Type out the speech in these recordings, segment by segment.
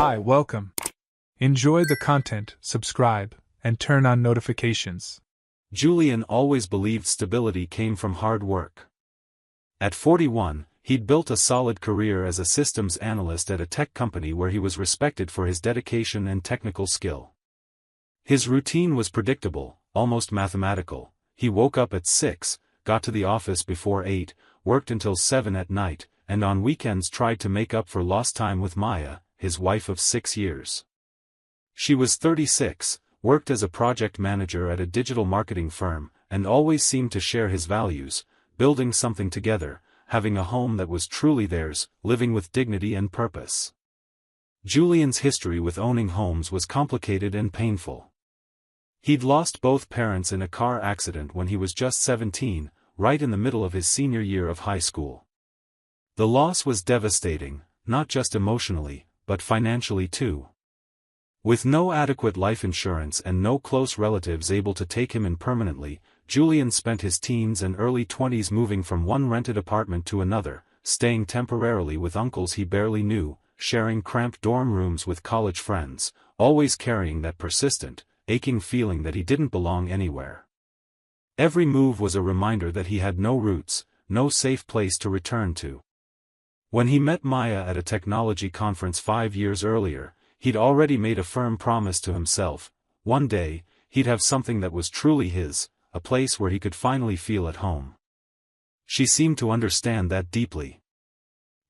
Hi, welcome. Enjoy the content, subscribe, and turn on notifications. Julian always believed stability came from hard work. At 41, he'd built a solid career as a systems analyst at a tech company where he was respected for his dedication and technical skill. His routine was predictable, almost mathematical. He woke up at 6, got to the office before 8, worked until 7 at night, and on weekends tried to make up for lost time with Maya, his wife of 6 years. She was 36, worked as a project manager at a digital marketing firm, and always seemed to share his values, building something together, having a home that was truly theirs, living with dignity and purpose. Julian's history with owning homes was complicated and painful. He'd lost both parents in a car accident when he was just 17, right in the middle of his senior year of high school. The loss was devastating, not just emotionally, but financially too. With no adequate life insurance and no close relatives able to take him in permanently, Julian spent his teens and early 20s moving from one rented apartment to another, staying temporarily with uncles he barely knew, sharing cramped dorm rooms with college friends, always carrying that persistent, aching feeling that he didn't belong anywhere. Every move was a reminder that he had no roots, no safe place to return to. When he met Maya at a technology conference 5 years earlier, he'd already made a firm promise to himself: one day, he'd have something that was truly his, a place where he could finally feel at home. She seemed to understand that deeply.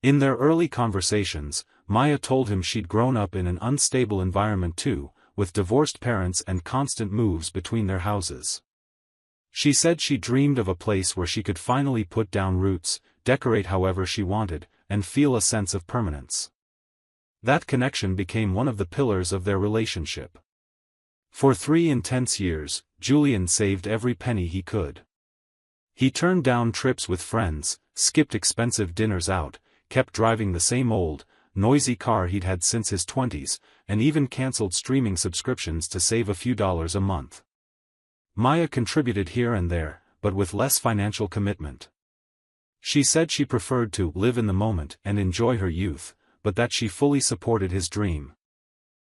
In their early conversations, Maya told him she'd grown up in an unstable environment too, with divorced parents and constant moves between their houses. She said she dreamed of a place where she could finally put down roots, decorate however she wanted, and feel a sense of permanence. That connection became one of the pillars of their relationship. For 3 intense years, Julian saved every penny he could. He turned down trips with friends, skipped expensive dinners out, kept driving the same old, noisy car he'd had since his 20s, and even canceled streaming subscriptions to save a few dollars a month. Maya contributed here and there, but with less financial commitment. She said she preferred to live in the moment and enjoy her youth, but that she fully supported his dream.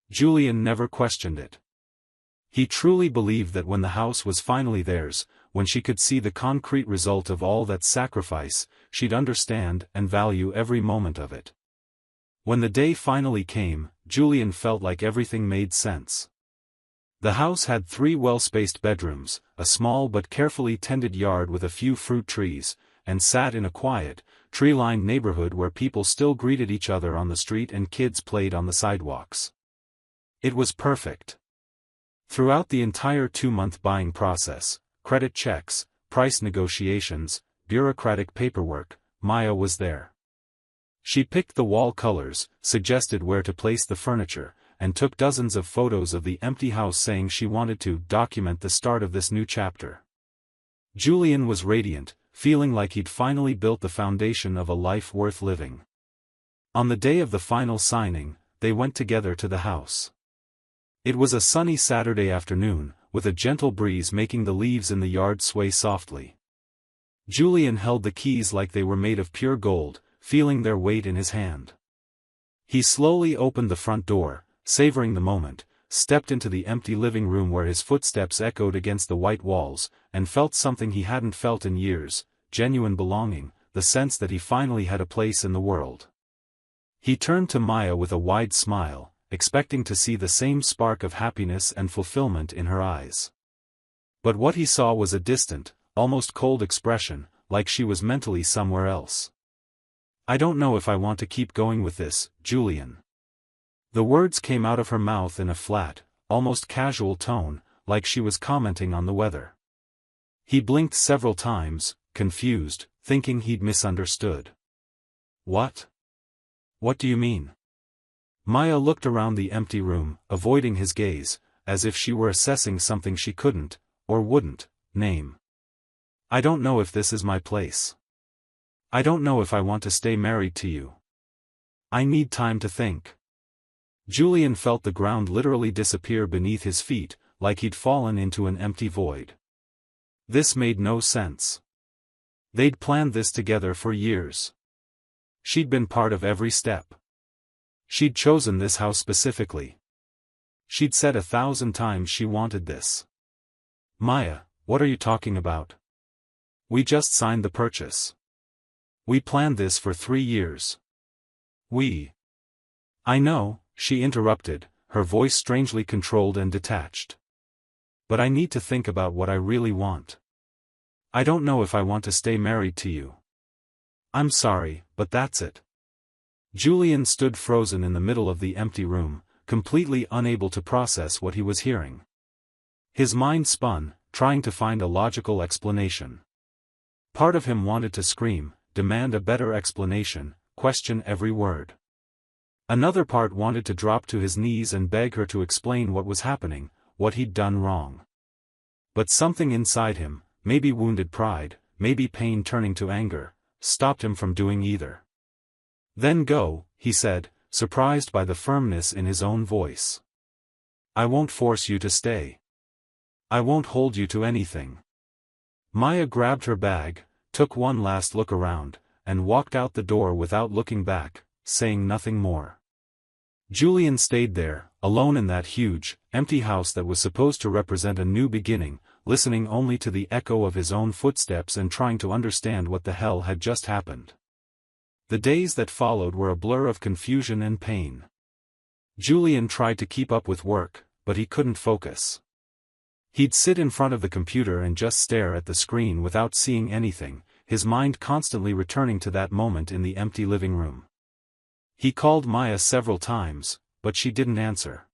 Julian never questioned it. He truly believed that when the house was finally theirs, when she could see the concrete result of all that sacrifice, she'd understand and value every moment of it. When the day finally came, Julian felt like everything made sense. The house had 3 well-spaced bedrooms, a small but carefully tended yard with a few fruit trees, and sat in a quiet, tree-lined neighborhood where people still greeted each other on the street and kids played on the sidewalks. It was perfect. Throughout the entire 2-month buying process, credit checks, price negotiations, bureaucratic paperwork, Maya was there. She picked the wall colors, suggested where to place the furniture, and took dozens of photos of the empty house, saying she wanted to document the start of this new chapter. Julian was radiant, feeling like he'd finally built the foundation of a life worth living. On the day of the final signing, they went together to the house. It was a sunny Saturday afternoon, with a gentle breeze making the leaves in the yard sway softly. Julian held the keys like they were made of pure gold, feeling their weight in his hand. He slowly opened the front door, savoring the moment, stepped into the empty living room where his footsteps echoed against the white walls, and felt something he hadn't felt in years: genuine belonging, the sense that he finally had a place in the world. He turned to Maya with a wide smile, expecting to see the same spark of happiness and fulfillment in her eyes. But what he saw was a distant, almost cold expression, like she was mentally somewhere else. "I don't know if I want to keep going with this, Julian." The words came out of her mouth in a flat, almost casual tone, like she was commenting on the weather. He blinked several times, confused, thinking he'd misunderstood. "What? What do you mean?" Maya looked around the empty room, avoiding his gaze, as if she were assessing something she couldn't, or wouldn't, name. "I don't know if this is my place. I don't know if I want to stay married to you. I need time to think." Julian felt the ground literally disappear beneath his feet, like he'd fallen into an empty void. This made no sense. They'd planned this together for years. She'd been part of every step. She'd chosen this house specifically. She'd said 1,000 times she wanted this. Maya, what are you talking about? We just signed the purchase. We planned this for 3 years. I know, she interrupted, her voice strangely controlled and detached. But I need to think about what I really want. I don't know if I want to stay married to you. I'm sorry, but that's it. Julian stood frozen in the middle of the empty room, completely unable to process what he was hearing. His mind spun, trying to find a logical explanation. Part of him wanted to scream, demand a better explanation, question every word. Another part wanted to drop to his knees and beg her to explain what was happening, what he'd done wrong. But something inside him, maybe wounded pride, maybe pain turning to anger, stopped him from doing either. Then go, he said, surprised by the firmness in his own voice. I won't force you to stay. I won't hold you to anything. Maya grabbed her bag, took one last look around, and walked out the door without looking back, saying nothing more. Julian stayed there, alone in that huge, empty house that was supposed to represent a new beginning, listening only to the echo of his own footsteps and trying to understand what the hell had just happened. The days that followed were a blur of confusion and pain. Julian tried to keep up with work, but he couldn't focus. He'd sit in front of the computer and just stare at the screen without seeing anything, his mind constantly returning to that moment in the empty living room. He called Maya several times, but she didn't answer.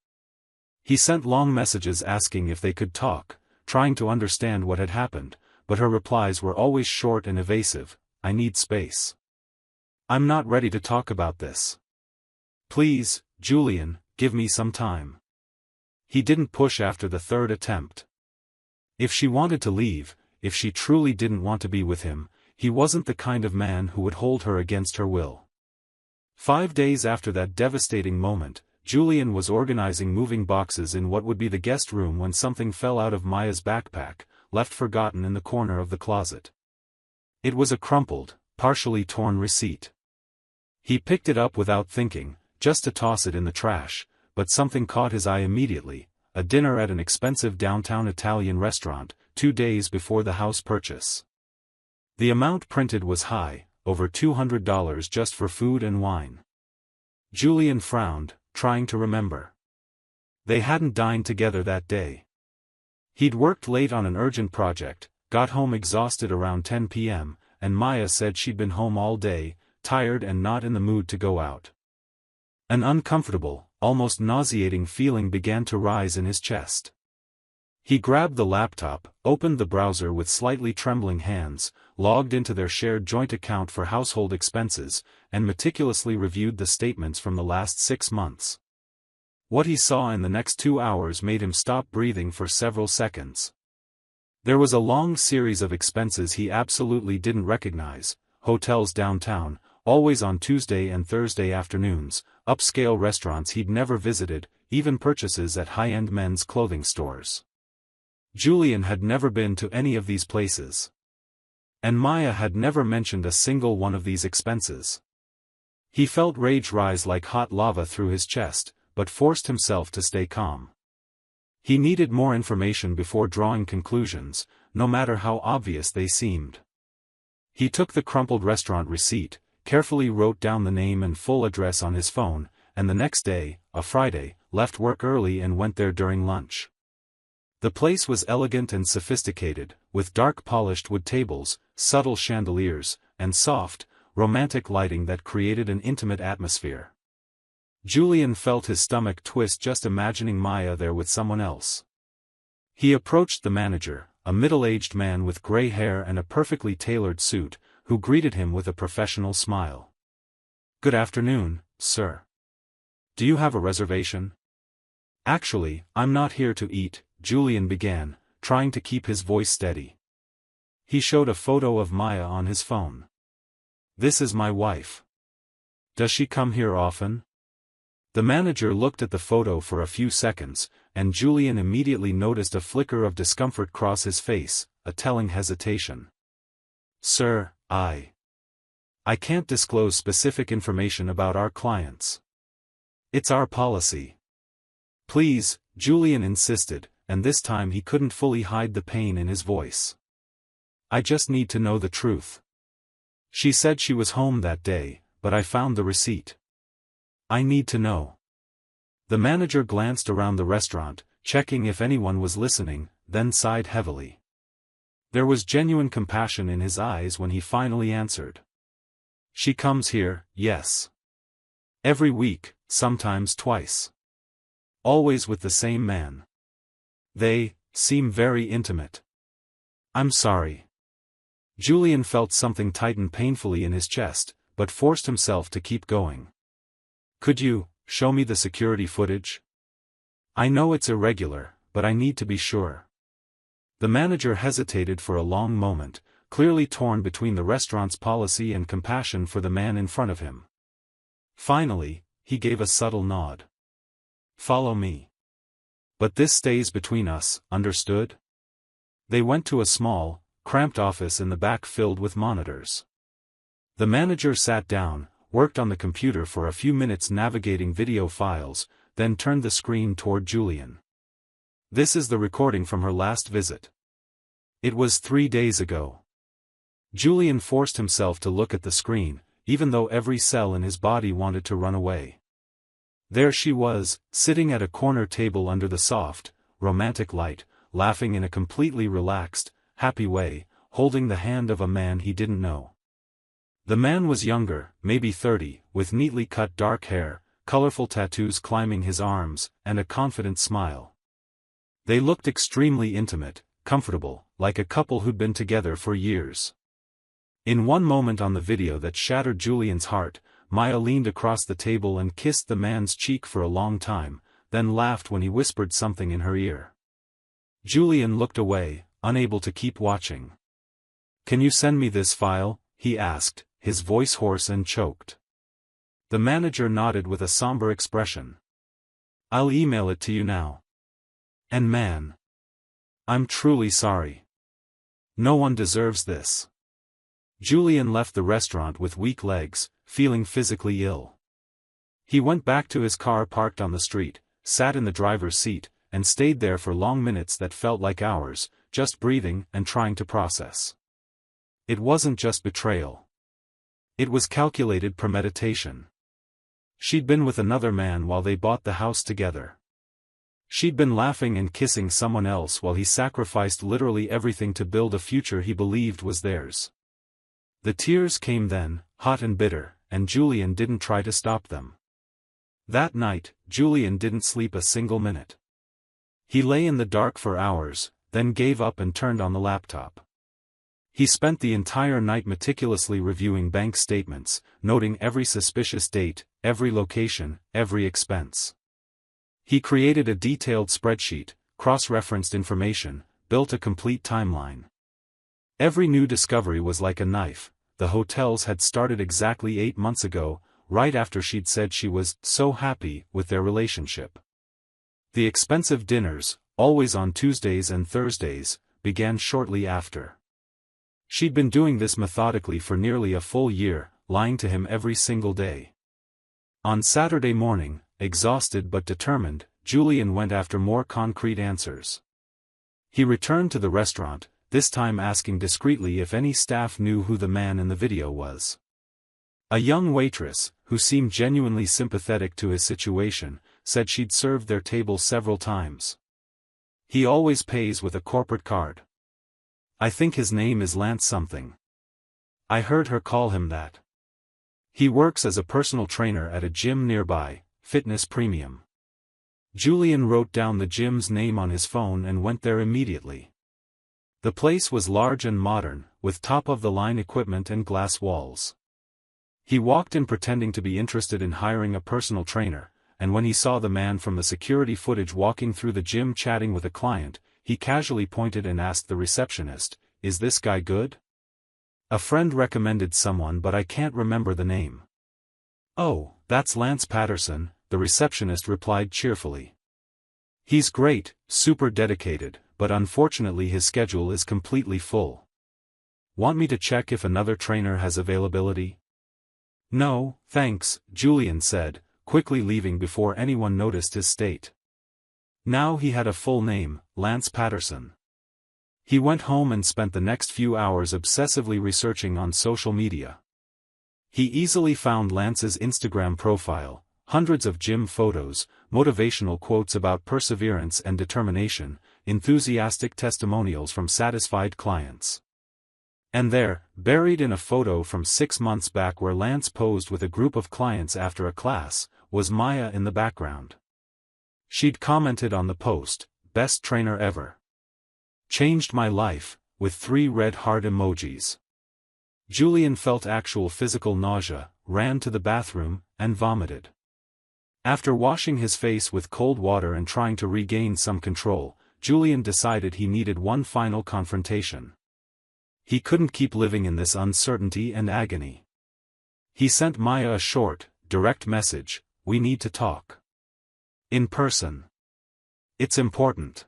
He sent long messages asking if they could talk, trying to understand what had happened, but her replies were always short and evasive. I need space. I'm not ready to talk about this. Please, Julian, give me some time. He didn't push after the third attempt. If she wanted to leave, if she truly didn't want to be with him, he wasn't the kind of man who would hold her against her will. 5 days after that devastating moment, Julian was organizing moving boxes in what would be the guest room when something fell out of Maya's backpack, left forgotten in the corner of the closet. It was a crumpled, partially torn receipt. He picked it up without thinking, just to toss it in the trash, but something caught his eye immediately: a dinner at an expensive downtown Italian restaurant, 2 days before the house purchase. The amount printed was high, over $200 just for food and wine. Julian frowned, trying to remember. They hadn't dined together that day. He'd worked late on an urgent project, got home exhausted around 10 p.m., and Maya said she'd been home all day, tired and not in the mood to go out. An uncomfortable, almost nauseating feeling began to rise in his chest. He grabbed the laptop, opened the browser with slightly trembling hands, logged into their shared joint account for household expenses, and meticulously reviewed the statements from the last 6 months. What he saw in the next 2 hours made him stop breathing for several seconds. There was a long series of expenses he absolutely didn't recognize: hotels downtown, always on Tuesday and Thursday afternoons, upscale restaurants he'd never visited, even purchases at high-end men's clothing stores. Julian had never been to any of these places. And Maya had never mentioned a single one of these expenses. He felt rage rise like hot lava through his chest, but forced himself to stay calm. He needed more information before drawing conclusions, no matter how obvious they seemed. He took the crumpled restaurant receipt, carefully wrote down the name and full address on his phone, and the next day, a Friday, left work early and went there during lunch. The place was elegant and sophisticated, with dark polished wood tables, subtle chandeliers, and soft, romantic lighting that created an intimate atmosphere. Julian felt his stomach twist just imagining Maya there with someone else. He approached the manager, a middle-aged man with gray hair and a perfectly tailored suit, who greeted him with a professional smile. "Good afternoon, sir. Do you have a reservation?" "Actually, I'm not here to eat," Julian began, trying to keep his voice steady. He showed a photo of Maya on his phone. "This is my wife. Does she come here often?" The manager looked at the photo for a few seconds, and Julian immediately noticed a flicker of discomfort cross his face, a telling hesitation. "Sir, I can't disclose specific information about our clients." It's our policy. Please, Julian insisted, and this time he couldn't fully hide the pain in his voice. I just need to know the truth. She said she was home that day, but I found the receipt. I need to know. The manager glanced around the restaurant, checking if anyone was listening, then sighed heavily. There was genuine compassion in his eyes when he finally answered. She comes here, yes. Every week, sometimes twice. Always with the same man. They seem very intimate. I'm sorry. Julian felt something tighten painfully in his chest, but forced himself to keep going. Could you show me the security footage? I know it's irregular, but I need to be sure. The manager hesitated for a long moment, clearly torn between the restaurant's policy and compassion for the man in front of him. Finally, he gave a subtle nod. Follow me. But this stays between us, understood? They went to a small, cramped office in the back filled with monitors. The manager sat down, worked on the computer for a few minutes navigating video files, then turned the screen toward Julian. This is the recording from her last visit. It was 3 days ago. Julian forced himself to look at the screen, even though every cell in his body wanted to run away. There she was, sitting at a corner table under the soft, romantic light, laughing in a completely relaxed, happy way, holding the hand of a man he didn't know. The man was younger, maybe 30, with neatly cut dark hair, colorful tattoos climbing his arms, and a confident smile. They looked extremely intimate, comfortable, like a couple who'd been together for years. In one moment on the video that shattered Julian's heart, Maya leaned across the table and kissed the man's cheek for a long time, then laughed when he whispered something in her ear. Julian looked away, unable to keep watching. Can you send me this file? He asked, his voice hoarse and choked. The manager nodded with a somber expression. I'll email it to you now. And man, I'm truly sorry. No one deserves this. Julian left the restaurant with weak legs, feeling physically ill. He went back to his car parked on the street, sat in the driver's seat, and stayed there for long minutes that felt like hours, just breathing and trying to process. It wasn't just betrayal. It was calculated premeditation. She'd been with another man while they bought the house together. She'd been laughing and kissing someone else while he sacrificed literally everything to build a future he believed was theirs. The tears came then, hot and bitter, and Julian didn't try to stop them. That night, Julian didn't sleep a single minute. He lay in the dark for hours, then gave up and turned on the laptop. He spent the entire night meticulously reviewing bank statements, noting every suspicious date, every location, every expense. He created a detailed spreadsheet, cross-referenced information, built a complete timeline. Every new discovery was like a knife. The hotels had started exactly 8 months ago, right after she'd said she was so happy with their relationship. The expensive dinners, always on Tuesdays and Thursdays, began shortly after. She'd been doing this methodically for nearly a full year, lying to him every single day. On Saturday morning, exhausted but determined, Julian went after more concrete answers. He returned to the restaurant, this time asking discreetly if any staff knew who the man in the video was. A young waitress, who seemed genuinely sympathetic to his situation, said she'd served their table several times. He always pays with a corporate card. I think his name is Lance something. I heard her call him that. He works as a personal trainer at a gym nearby, Fitness Premium. Julian wrote down the gym's name on his phone and went there immediately. The place was large and modern, with top-of-the-line equipment and glass walls. He walked in pretending to be interested in hiring a personal trainer, and when he saw the man from the security footage walking through the gym chatting with a client, he casually pointed and asked the receptionist, "Is this guy good?" "A friend recommended someone but I can't remember the name." "Oh, that's Lance Patterson," the receptionist replied cheerfully. "He's great, super dedicated, but unfortunately his schedule is completely full. Want me to check if another trainer has availability?" "No, thanks," Julian said, quickly leaving before anyone noticed his state. Now he had a full name, Lance Patterson. He went home and spent the next few hours obsessively researching on social media. He easily found Lance's Instagram profile, hundreds of gym photos, motivational quotes about perseverance and determination, enthusiastic testimonials from satisfied clients. And there, buried in a photo from 6 months back where Lance posed with a group of clients after a class, was Maya in the background. She'd commented on the post, "Best trainer ever. Changed my life," with 3 red heart emojis. Julian felt actual physical nausea, ran to the bathroom, and vomited. After washing his face with cold water and trying to regain some control, Julian decided he needed one final confrontation. He couldn't keep living in this uncertainty and agony. He sent Maya a short, direct message, "We need to talk. In person. It's important."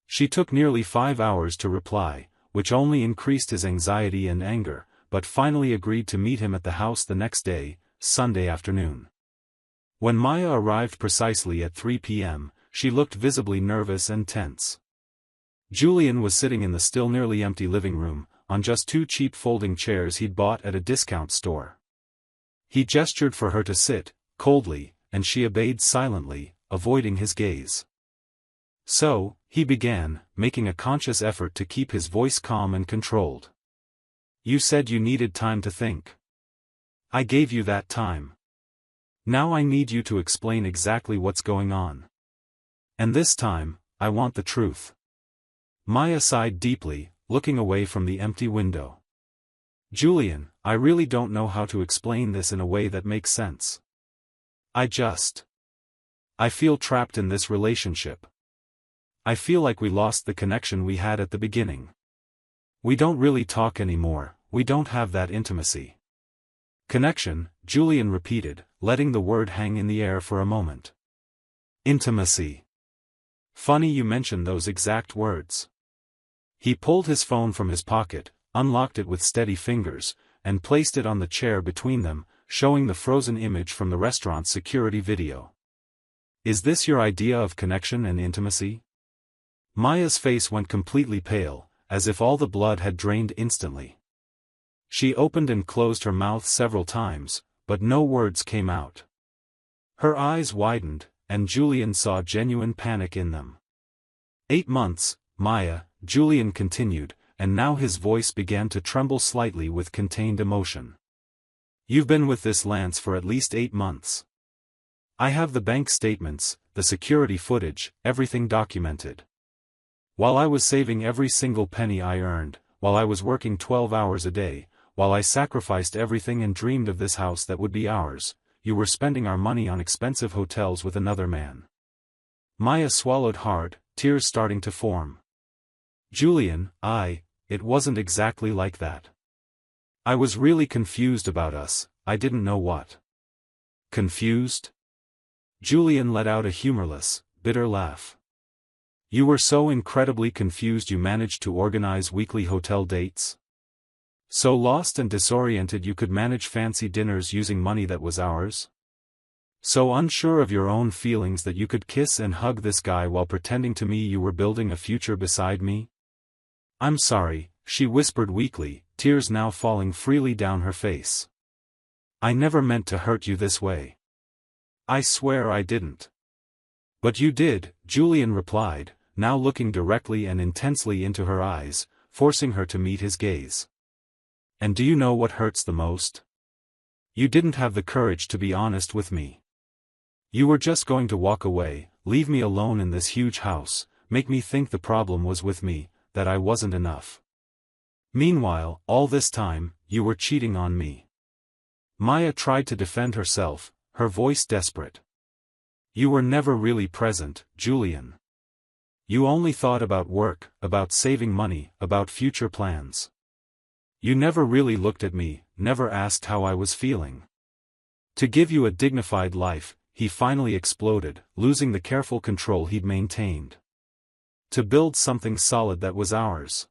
She took nearly 5 hours to reply, which only increased his anxiety and anger, but finally agreed to meet him at the house the next day, Sunday afternoon. When Maya arrived precisely at 3 p.m., she looked visibly nervous and tense. Julian was sitting in the still nearly empty living room, on just 2 cheap folding chairs he'd bought at a discount store. He gestured for her to sit, coldly, and she obeyed silently, avoiding his gaze. So, he began, making a conscious effort to keep his voice calm and controlled. "You said you needed time to think. I gave you that time. Now I need you to explain exactly what's going on. And this time, I want the truth." Maya sighed deeply, looking away from the empty window. "Julian, I really don't know how to explain this in a way that makes sense. I feel trapped in this relationship. I feel like we lost the connection we had at the beginning. We don't really talk anymore, we don't have that intimacy." "Connection," Julian repeated, letting the word hang in the air for a moment. "Intimacy. Funny you mention those exact words." He pulled his phone from his pocket, unlocked it with steady fingers, and placed it on the chair between them, showing the frozen image from the restaurant's security video. "Is this your idea of connection and intimacy?" Maya's face went completely pale, as if all the blood had drained instantly. She opened and closed her mouth several times, but no words came out. Her eyes widened, and Julian saw genuine panic in them. 8 months, Maya, Julian continued, and now his voice began to tremble slightly with contained emotion. "You've been with this Lance for at least 8 months. I have the bank statements, the security footage, everything documented. While I was saving every single penny I earned, while I was working 12 hours a day, while I sacrificed everything and dreamed of this house that would be ours, you were spending our money on expensive hotels with another man." Maya swallowed hard, tears starting to form. "Julian, it wasn't exactly like that. I was really confused about us, I didn't know what." "Confused?" Julian let out a humorless, bitter laugh. "You were so incredibly confused you managed to organize weekly hotel dates? So lost and disoriented you could manage fancy dinners using money that was ours? So unsure of your own feelings that you could kiss and hug this guy while pretending to me you were building a future beside me? I'm sorry," she whispered weakly, tears now falling freely down her face. "I never meant to hurt you this way. I swear I didn't." "But you did," Julian replied, now looking directly and intensely into her eyes, forcing her to meet his gaze. "And do you know what hurts the most? You didn't have the courage to be honest with me. You were just going to walk away, leave me alone in this huge house, make me think the problem was with me, that I wasn't enough. Meanwhile, all this time, you were cheating on me." Maya tried to defend herself, her voice desperate. "You were never really present, Julian. You only thought about work, about saving money, about future plans. You never really looked at me, never asked how I was feeling. To give you a dignified life," he finally exploded, losing the careful control he'd maintained. "To build something solid that was ours.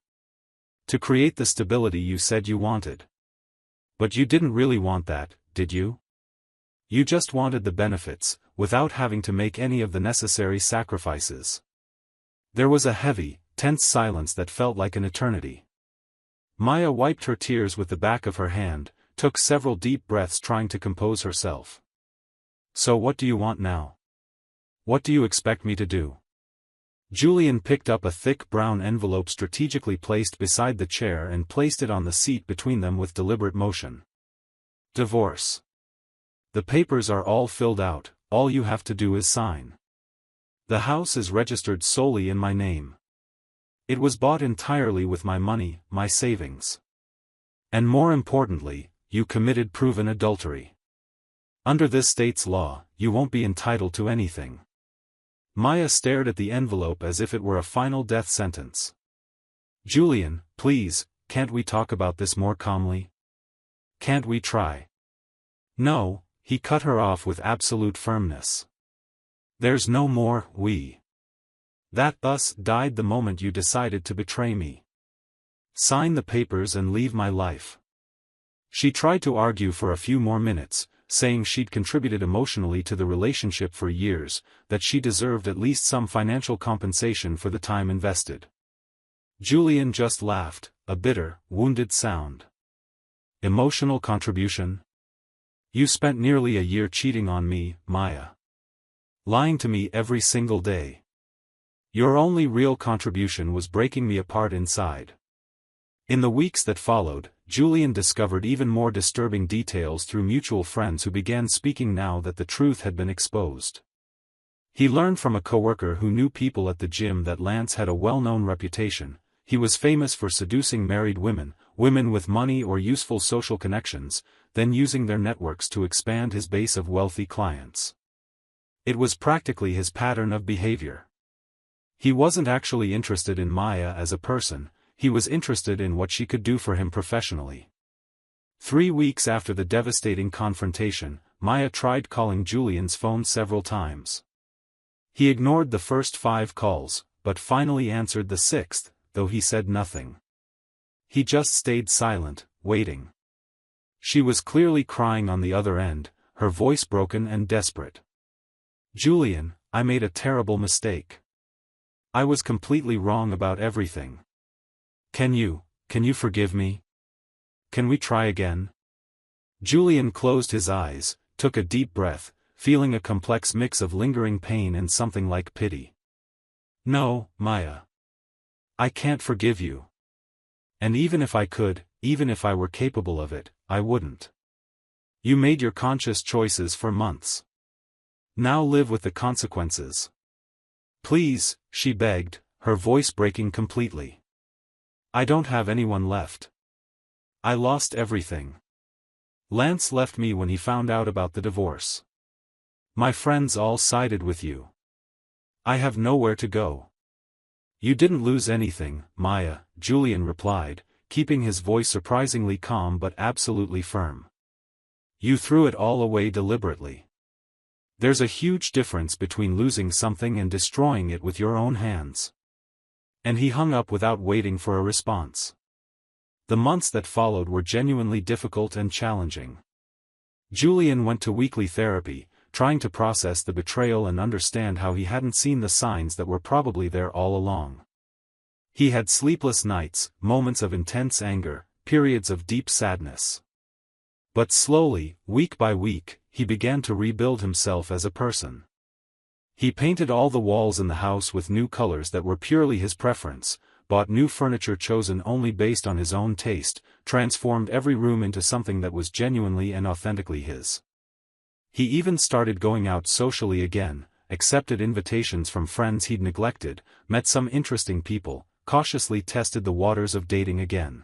To create the stability you said you wanted. But you didn't really want that, did you? You just wanted the benefits, without having to make any of the necessary sacrifices. There was a heavy, tense silence that felt like an eternity. Maya wiped her tears with the back of her hand, took several deep breaths trying to compose herself. So what do you want now? What do you expect me to do? Julian picked up a thick brown envelope strategically placed beside the chair and placed it on the seat between them with deliberate motion. Divorce. The papers are all filled out, all you have to do is sign. The house is registered solely in my name. It was bought entirely with my money, my savings. And more importantly, you committed proven adultery. Under this state's law, you won't be entitled to anything. Maya stared at the envelope as if it were a final death sentence. Julian, please, can't we talk about this more calmly? Can't we try? No, he cut her off with absolute firmness. There's no more we. That thus died the moment you decided to betray me. Sign the papers and leave my life. She tried to argue for a few more minutes, saying she'd contributed emotionally to the relationship for years, that she deserved at least some financial compensation for the time invested. Julian just laughed, a bitter, wounded sound. Emotional contribution? You spent nearly a year cheating on me, Maya. Lying to me every single day. Your only real contribution was breaking me apart inside. In the weeks that followed, Julian discovered even more disturbing details through mutual friends who began speaking now that the truth had been exposed. He learned from a coworker who knew people at the gym that Lance had a well-known reputation. He was famous for seducing married women, women with money or useful social connections, then using their networks to expand his base of wealthy clients. It was practically his pattern of behavior. He wasn't actually interested in Maya as a person, he was interested in what she could do for him professionally. 3 weeks after the devastating confrontation, Maya tried calling Julian's phone several times. He ignored the first 5 calls, but finally answered the 6th, though he said nothing. He just stayed silent, waiting. She was clearly crying on the other end, her voice broken and desperate. Julian, I made a terrible mistake. I was completely wrong about everything. Can you forgive me? Can we try again? Julian closed his eyes, took a deep breath, feeling a complex mix of lingering pain and something like pity. No, Maya. I can't forgive you. And even if I could, even if I were capable of it, I wouldn't. You made your conscious choices for months. Now live with the consequences. Please, she begged, her voice breaking completely. I don't have anyone left. I lost everything. Lance left me when he found out about the divorce. My friends all sided with you. I have nowhere to go. You didn't lose anything, Maya, Julian replied, keeping his voice surprisingly calm but absolutely firm. You threw it all away deliberately. There's a huge difference between losing something and destroying it with your own hands. And he hung up without waiting for a response. The months that followed were genuinely difficult and challenging. Julian went to weekly therapy, trying to process the betrayal and understand how he hadn't seen the signs that were probably there all along. He had sleepless nights, moments of intense anger, periods of deep sadness. But slowly, week by week, he began to rebuild himself as a person. He painted all the walls in the house with new colors that were purely his preference, bought new furniture chosen only based on his own taste, transformed every room into something that was genuinely and authentically his. He even started going out socially again, accepted invitations from friends he'd neglected, met some interesting people, cautiously tested the waters of dating again.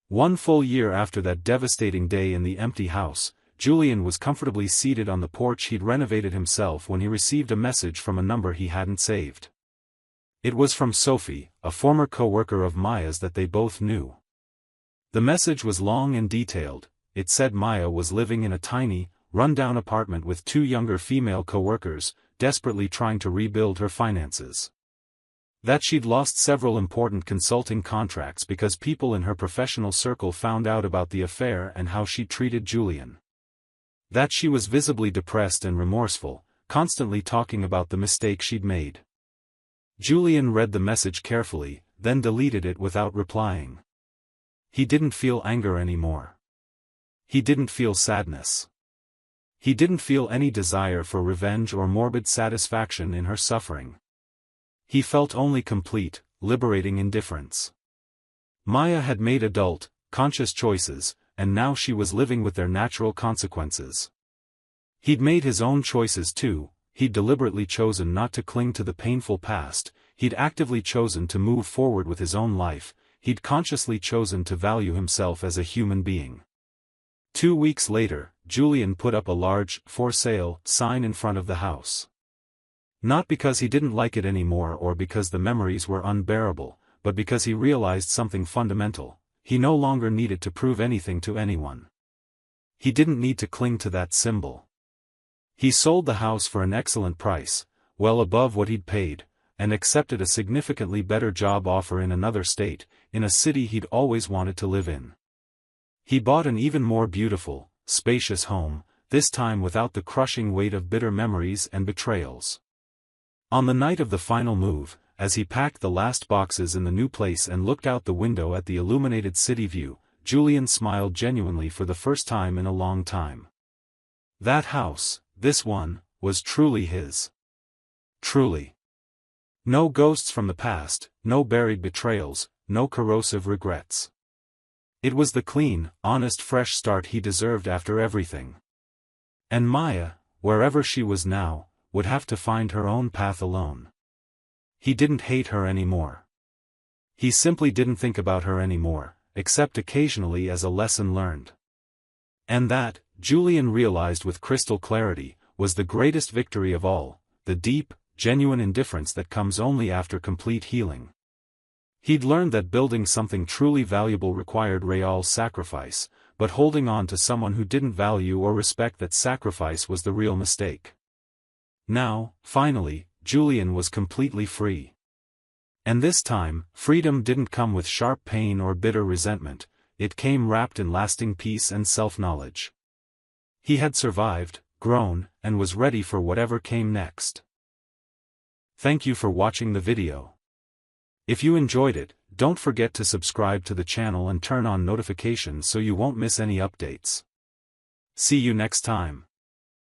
1 full year after that devastating day in the empty house, Julian was comfortably seated on the porch he'd renovated himself when he received a message from a number he hadn't saved. It was from Sophie, a former co-worker of Maya's that they both knew. The message was long and detailed. It said Maya was living in a tiny, run-down apartment with 2 younger female co-workers, desperately trying to rebuild her finances. That she'd lost several important consulting contracts because people in her professional circle found out about the affair and how she treated Julian. That she was visibly depressed and remorseful, constantly talking about the mistake she'd made. Julian read the message carefully, then deleted it without replying. He didn't feel anger anymore. He didn't feel sadness. He didn't feel any desire for revenge or morbid satisfaction in her suffering. He felt only complete, liberating indifference. Maya had made adult, conscious choices, and now she was living with their natural consequences. He'd made his own choices too. He'd deliberately chosen not to cling to the painful past, he'd actively chosen to move forward with his own life, he'd consciously chosen to value himself as a human being. 2 weeks later, Julian put up a large, "For Sale" sign in front of the house. Not because he didn't like it anymore or because the memories were unbearable, but because he realized something fundamental: he no longer needed to prove anything to anyone. He didn't need to cling to that symbol. He sold the house for an excellent price, well above what he'd paid, and accepted a significantly better job offer in another state, in a city he'd always wanted to live in. He bought an even more beautiful, spacious home, this time without the crushing weight of bitter memories and betrayals. On the night of the final move, as he packed the last boxes in the new place and looked out the window at the illuminated city view, Julian smiled genuinely for the first time in a long time. That house, this one, was truly his. Truly. No ghosts from the past, no buried betrayals, no corrosive regrets. It was the clean, honest fresh start he deserved after everything. And Maya, wherever she was now, would have to find her own path alone. He didn't hate her anymore. He simply didn't think about her anymore, except occasionally as a lesson learned. And that, Julian realized with crystal clarity, was the greatest victory of all, the deep, genuine indifference that comes only after complete healing. He'd learned that building something truly valuable required real sacrifice, but holding on to someone who didn't value or respect that sacrifice was the real mistake. Now, finally, Julian was completely free. And this time, freedom didn't come with sharp pain or bitter resentment, it came wrapped in lasting peace and self-knowledge. He had survived, grown, and was ready for whatever came next. Thank you for watching the video. If you enjoyed it, don't forget to subscribe to the channel and turn on notifications so you won't miss any updates. See you next time.